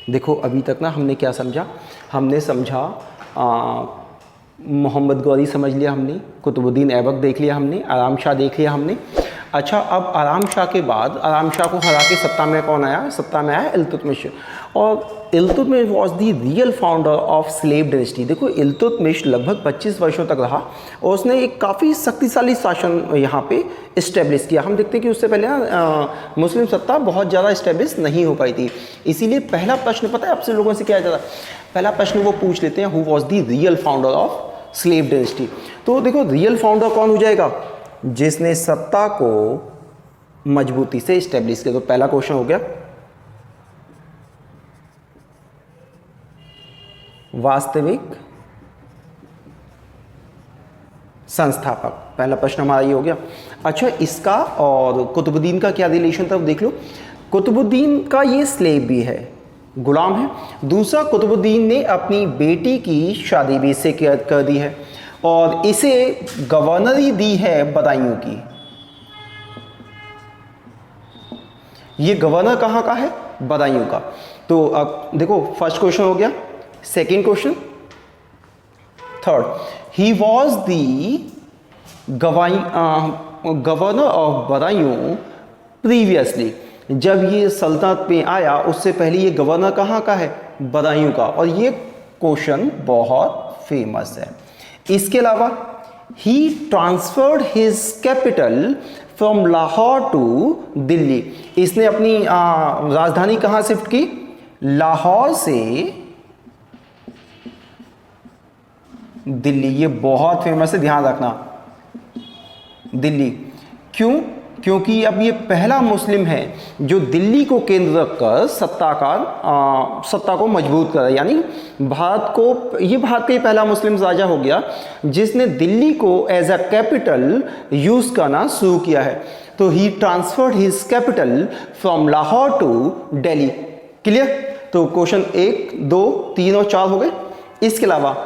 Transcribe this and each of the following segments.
देखो अभी तक ना हमने क्या समझा, हमने समझा मोहम्मद गौरी समझ लिया हमने, कुतुबुद्दीन ऐबक देख लिया हमने, आराम शाह देख लिया हमने। अच्छा, अब आराम शाह के बाद आराम शाह को हरा के सत्ता में कौन आया? सत्ता में आया इल्तुतमिश। और Iltutmish was the real founder of slave dynasty. देखो इल्तुतमिश लगभग 25 वर्षों तक रहा और उसने एक काफ़ी शक्तिशाली शासन यहाँ पे इस्टेब्लिश किया। हम देखते हैं कि उससे पहले ना मुस्लिम सत्ता बहुत ज़्यादा इस्टेब्लिश नहीं हो पाई थी। इसीलिए पहला प्रश्न पता है आपसे लोगों से क्या जाता है? पहला प्रश्न वो पूछ लेते हैं, who was the real founder of slave dynasty. तो देखो रियल फाउंडर कौन हो जाएगा? जिसने सत्ता को मजबूती से इस्टेब्लिश किया। तो पहला क्वेश्चन हो गया वास्तविक संस्थापक, पहला प्रश्न हमारा ये हो गया। अच्छा, इसका और कुतुबुद्दीन का क्या रिलेशन था देख लो। कुतुबुद्दीन का ये स्लेव भी है, गुलाम है। दूसरा, कुतुबुद्दीन ने अपनी बेटी की शादी भी इससे कर दी है और इसे गवर्नरी दी है बदायूं की। ये गवर्नर कहाँ का है? बदायूं का। तो अब देखो फर्स्ट क्वेश्चन हो गया। Second question, third, he was the governor of Badaun previously. जब ये सल्तनत में आया उससे पहले ये गवर्नर कहाँ का है? बदायूं का। और ये क्वेश्चन बहुत फेमस है। इसके अलावा he transferred his capital from Lahore to Delhi. इसने अपनी राजधानी कहाँ शिफ्ट की? लाहौर से दिल्ली। ये बहुत फेमस है, ध्यान रखना, दिल्ली। क्यों? क्योंकि अब ये पहला मुस्लिम है जो दिल्ली को केंद्र रखकर सत्ता को मजबूत करा। यानी भारत का ही पहला मुस्लिम राजा हो गया जिसने दिल्ली को एज अ कैपिटल यूज करना शुरू किया है। तो he transferred his capital from Lahore to Delhi. Clear? तो क्वेश्चन 1, 2, 3 और 4 हो गए। इसके अलावा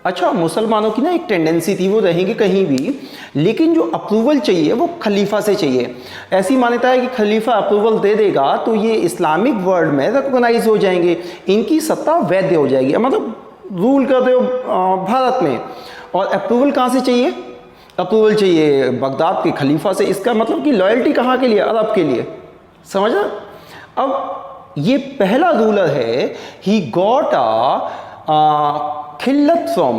अच्छा, मुसलमानों की ना एक टेंडेंसी थी, वो रहेंगे कहीं भी लेकिन जो अप्रूवल चाहिए वो खलीफा से चाहिए। ऐसी मान्यता है कि खलीफा अप्रूवल दे देगा तो ये इस्लामिक वर्ल्ड में रिकॉग्नाइज हो जाएंगे, इनकी सत्ता वैध हो जाएगी, मतलब रूल करते हो भारत में। और अप्रूवल कहाँ से चाहिए? अप्रूवल चाहिए बगदाद के खलीफा से। इसका मतलब कि लॉयल्टी कहाँ के लिए? अरब के लिए। समझा? अब ये पहला रूलर है, ही गॉट खिल्लत फ्रॉम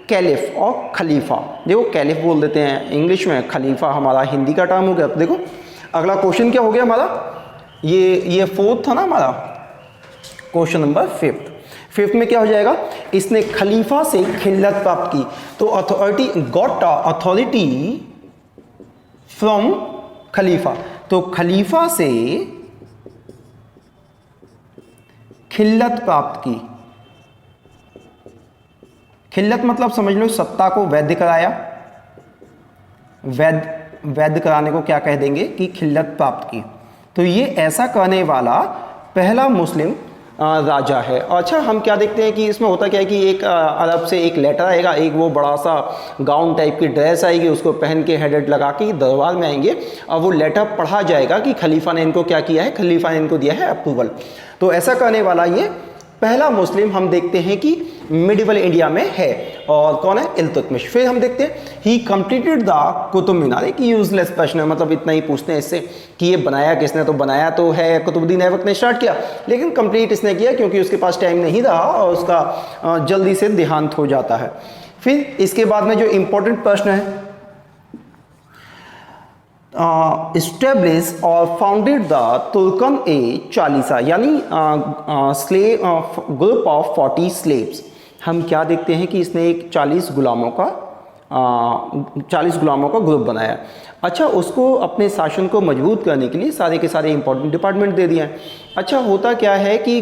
कैलिफ और खलीफा। देखो कैलिफ बोल देते हैं इंग्लिश में, खलीफा हमारा हिंदी का टर्म हो गया। तो देखो अगला क्वेश्चन क्या हो गया हमारा? ये फोर्थ था ना हमारा, क्वेश्चन नंबर फिफ्थ में क्या हो जाएगा? इसने खलीफा से खिल्लत प्राप्त की। तो अथॉरिटी, गॉट अथॉरिटी फ्रॉम खलीफा। तो खलीफा से खिल्लत प्राप्त की। खिल्लत मतलब समझ लो सत्ता को वैध कराया। वैध कराने को क्या कह देंगे? कि खिल्लत प्राप्त की। तो ये ऐसा करने वाला पहला मुस्लिम राजा है। अच्छा, हम क्या देखते हैं कि इसमें होता क्या है कि एक अरब से एक लेटर आएगा, एक वो बड़ा सा गाउन टाइप की ड्रेस आएगी, उसको पहन के हेडेड लगा के दरबार में आएंगे और वो लेटर पढ़ा जाएगा कि खलीफा ने इनको क्या किया है, खलीफा ने इनको दिया है अप्रूवल। तो ऐसा करने वाला ये पहला मुस्लिम हम देखते हैं कि मिडिवल इंडिया में है। और कौन है? इल्तुतमिश। फिर हम देखते हैं ही कंप्लीटेड द कुतुब मीनार। एक यूजलेस प्रश्न है, मतलब इतना ही पूछते हैं इससे कि ये बनाया किसने? तो बनाया तो है कुतुबुद्दीन ऐबक ने स्टार्ट किया, लेकिन कंप्लीट इसने किया क्योंकि उसके पास टाइम नहीं रहा और उसका जल्दी से देहांत हो जाता है। फिर इसके बाद में जो इंपॉर्टेंट प्रश्न है, established और फाउंडेड द तुर्कन ए चालीसा, यानी ग्रुप ऑफ 40 स्लेव्स। हम क्या देखते हैं कि इसने एक 40 गुलामों का ग्रुप बनाया। अच्छा, उसको अपने शासन को मजबूत करने के लिए सारे के सारे इंपॉर्टेंट डिपार्टमेंट दे दिए हैं। अच्छा, होता क्या है कि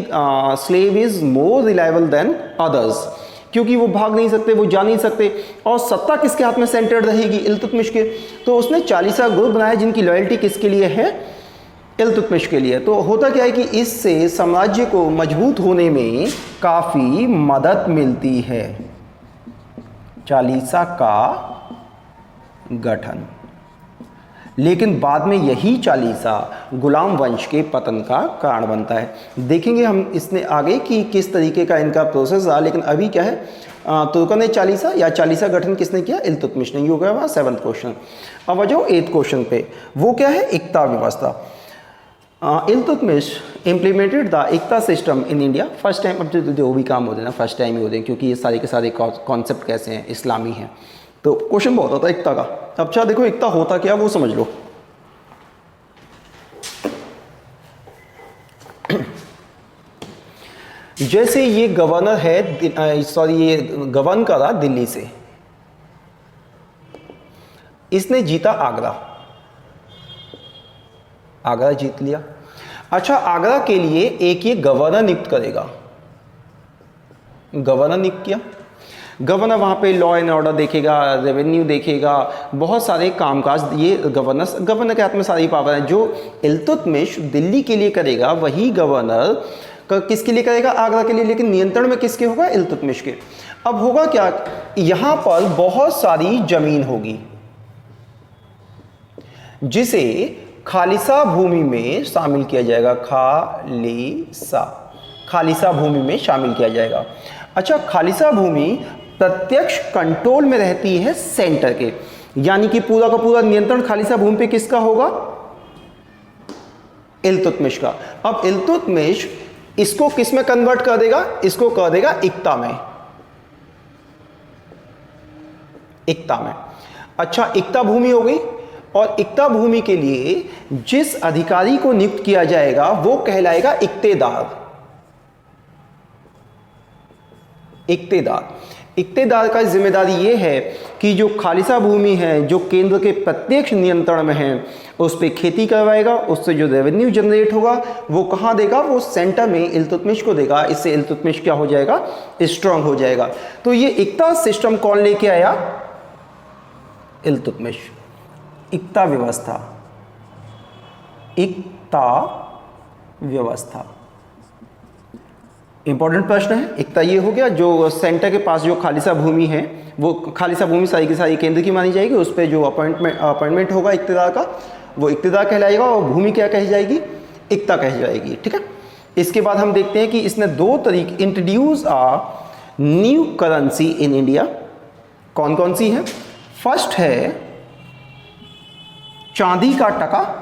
slave is more reliable than others, क्योंकि वो भाग नहीं सकते, वो जा नहीं सकते, और सत्ता किसके हाथ में सेंटर्ड रहेगी? इल्तुतमिश के। तो उसने 40 ग्रुप बनाए जिनकी लॉयल्टी किसके लिए है? इल्तुतमिश के लिए। तो होता क्या है कि इससे साम्राज्य को मजबूत होने में काफ़ी मदद मिलती है। 40 का गठन। लेकिन बाद में यही चालीसा गुलाम वंश के पतन का कारण बनता है। देखेंगे हम इसने आगे कि किस तरीके का इनका प्रोसेस रहा, लेकिन अभी क्या है, तुर्कन चालीसा या चालीसा गठन किसने किया? इल्तुतमिश ने। ये हो गया वहाँ 7th क्वेश्चन। अब आ जाओ 8th क्वेश्चन पे, वो क्या है? इक्ता व्यवस्था। Iltutmish implemented the iqta system in India first time. अब जो भी काम होते हैं ना फर्स्ट टाइम ही होते हैं, क्योंकि ये सारे के सारे कॉन्सेप्ट कैसे हैं, इस्लामी हैं, तो क्वेश्चन बहुत होता है इक्ता का। अब अच्छा देखो इक्ता होता क्या वो समझ लो। जैसे ये गवर्नर है, सॉरी ये गवर्न करा दिल्ली से, इसने जीता आगरा, आगरा जीत लिया। अच्छा आगरा के लिए एक ये गवर्नर नियुक्त करेगा, गवर्नर नियुक्त किया। गवर्नर वहाँ पे लॉ एंड ऑर्डर देखेगा, रेवेन्यू देखेगा, बहुत सारे कामकाज ये गवर्नर के हाथ में सारी पावर है। जो इल्तुतमिश दिल्ली के लिए करेगा वही गवर्नर किसके लिए करेगा? आगरा के लिए। लेकिन नियंत्रण में किसके होगा? इल्तुतमिश के। अब होगा क्या, यहाँ पर बहुत सारी जमीन होगी जिसे खालिसा भूमि में शामिल किया जाएगा, खालिसा भूमि में शामिल किया जाएगा। अच्छा खालिसा भूमि प्रत्यक्ष कंट्रोल में रहती है सेंटर के, यानी कि पूरा का पूरा नियंत्रण खालिसा भूमि पे किसका होगा? इल्तुतमिश का। अब इल्तुतमिश इसको किस में कन्वर्ट कर देगा? इसको कर देगा इक्ता में, इक्ता में। अच्छा इक्ता भूमि हो गई, और इक्ता भूमि के लिए जिस अधिकारी को नियुक्त किया जाएगा वो कहलाएगा इक्तेदार। इक्तेदार का जिम्मेदारी ये है कि जो खालिसा भूमि है जो केंद्र के प्रत्यक्ष नियंत्रण में है उस पर खेती करवाएगा, उससे जो रेवेन्यू जनरेट होगा वो कहाँ देगा? वो सेंटर में इल्तुतमिश को देगा। इससे इल्तुतमिश क्या हो जाएगा? स्ट्रांग हो जाएगा। तो ये इक्ता सिस्टम कौन लेके आया? इल्तुतमिश। इक्ता व्यवस्था, इक्ता व्यवस्था इंपॉर्टेंट प्रश्न है। इक्ता ये हो गया, जो सेंटर के पास जो खालिसा भूमि है वो खालिसा भूमि सारी की सारी केंद्र की मानी जाएगी, उस पर जो अपॉइंटमेंट होगा इक्तेदार का वो इक्तेदार कहलाएगा, और भूमि क्या कही जाएगी? इक्ता कही जाएगी। ठीक है। इसके बाद हम देखते हैं कि इसने 2 तरीके introduce a new currency in India. कौन कौन सी है? फर्स्ट है चांदी का टका,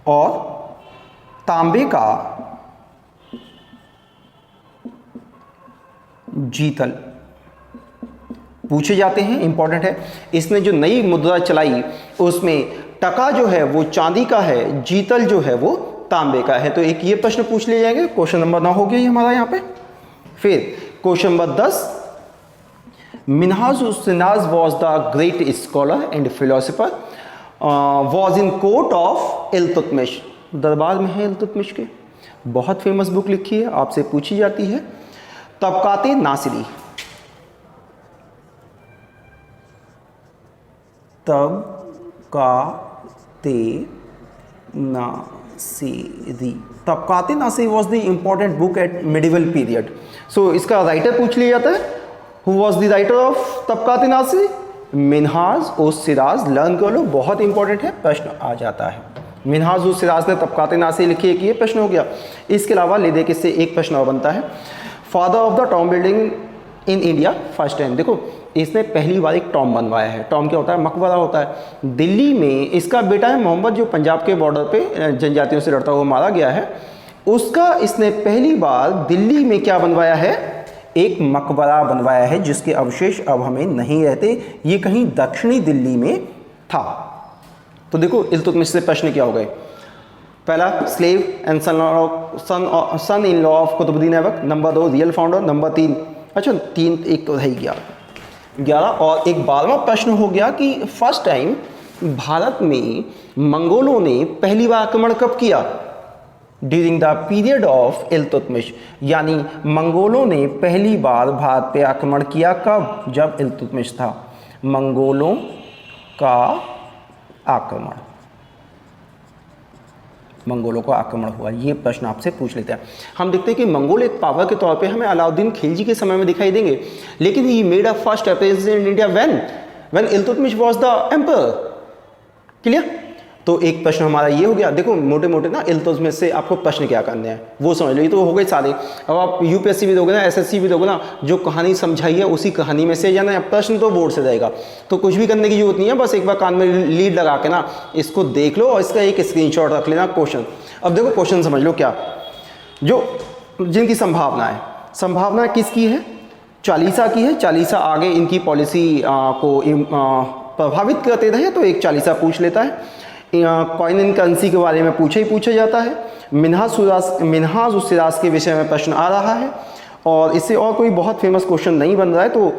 और तांबे का जीतल पूछे जाते हैं, इंपॉर्टेंट है। इसने जो नई मुद्रा चलाई उसमें टका जो है वो चांदी का है, जीतल जो है वो तांबे का है। तो एक ये प्रश्न पूछ लिए जाएंगे। क्वेश्चन नंबर 9 हो गया ये हमारा यहाँ पे। फिर question number 10, Minhaj-uz-Sinaz was the great scholar and philosopher, was in court of Iltutmish. दरबार में है इल्तुतमिश के, बहुत फेमस बुक लिखी है, आपसे पूछी जाती है। Tabaqat i Nasiri, Tabaqat i Nasiri, Tabaqat i Nasiri was the important book at medieval period. So इसका राइटर पूछ लिया जाता है। Who was the writer of Tabaqat i Nasiri? Minhaj us Siraj. Learn कर लो, बहुत इंपॉर्टेंट है, प्रश्न आ जाता है। मिनहाज-उस-सिराज ने तबकाते नासिरी लिखी है कि ये प्रश्न हो गया। इसके अलावा ले दे के इससे एक प्रश्न और बनता है। Father of the Tom building in India first time. देखो इसने पहली बार एक टॉम बनवाया है। टॉम क्या होता है? मकबरा होता है। दिल्ली में इसका बेटा है मोहम्मद, जो पंजाब के बॉर्डर पे जनजातियों से लड़ता हुआ मारा गया है। उसका इसने पहली बार दिल्ली में क्या बनवाया है? एक मकबरा बनवाया है, जिसके अवशेष अब हमें नहीं रहते। ये कहीं दक्षिणी दिल्ली में था। तो देखो इल्तुतमिश से प्रश्न क्या हो गए? पहला slave and son in law of Qutbuddin Aibak. Number 2 real founder. Number 3 अच्छा 3 एक तो रह गया 11। और एक 12वां प्रश्न हो गया कि फर्स्ट टाइम भारत में मंगोलों ने पहली बार आक्रमण कब किया? During the period of Iltutmish. यानी मंगोलों ने पहली बार भारत पे आक्रमण किया कब? जब इल्तुतमिश था। मंगोलों का आक्रमण। मंगोलों का आक्रमण हुआ? ये प्रश्न आपसे पूछ लेते हैं। हम देखते हैं कि मंगोल एक पावर के तौर पे हमें अलाउद्दीन खिलजी के समय में दिखाई देंगे, लेकिन he made a first appearance in India when Iltutmish was the emperor. Clear? तो एक प्रश्न हमारा ये हो गया। देखो मोटे मोटे ना इल्तुतमिश से आपको प्रश्न क्या करने हैं वो समझ लो, ये तो हो गए सारे। अब आप यूपीएससी भी दोगे ना, एसएससी भी दोगे ना, जो कहानी समझाई है उसी कहानी में से जाना, प्रश्न तो बोर्ड से रहेगा, तो कुछ भी करने की जरूरत नहीं है। बस एक बार कान में लीड लगा के ना इसको देख लो और इसका एक स्क्रीनशॉट रख लेना क्वेश्चन। अब देखो क्वेश्चन समझ लो क्या, जो जिनकी संभावना किसकी है? चालीसा की है। चालीसा आगे इनकी पॉलिसी को प्रभावित करते रहे, तो एक चालीसा पूछ लेता है। कॉइन एंड करेंसी के बारे में पूछा जाता है। मिन्हाज उस सिराज के विषय में प्रश्न आ रहा है, और इससे और कोई बहुत फेमस क्वेश्चन नहीं बन रहा है। तो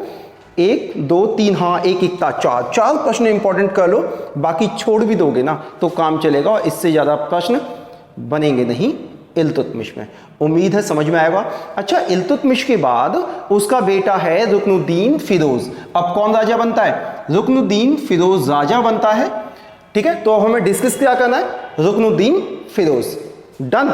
1 2 3 हाँ, एक इकता चार प्रश्न इंपॉर्टेंट कर लो, बाकी छोड़ भी दोगे ना तो काम चलेगा, और इससे ज़्यादा प्रश्न बनेंगे नहीं इल्तुतमिश में। उम्मीद है समझ में आएगा। अच्छा, इल्तुतमिश के बाद उसका बेटा है रुकनुद्दीन फिरोज। अब कौन राजा बनता है? रुकनुद्दीन फिरोज राजा बनता है। ठीक है, तो हमें डिस्कस क्या करना है? रुकनुद्दीन फिरोज। डन।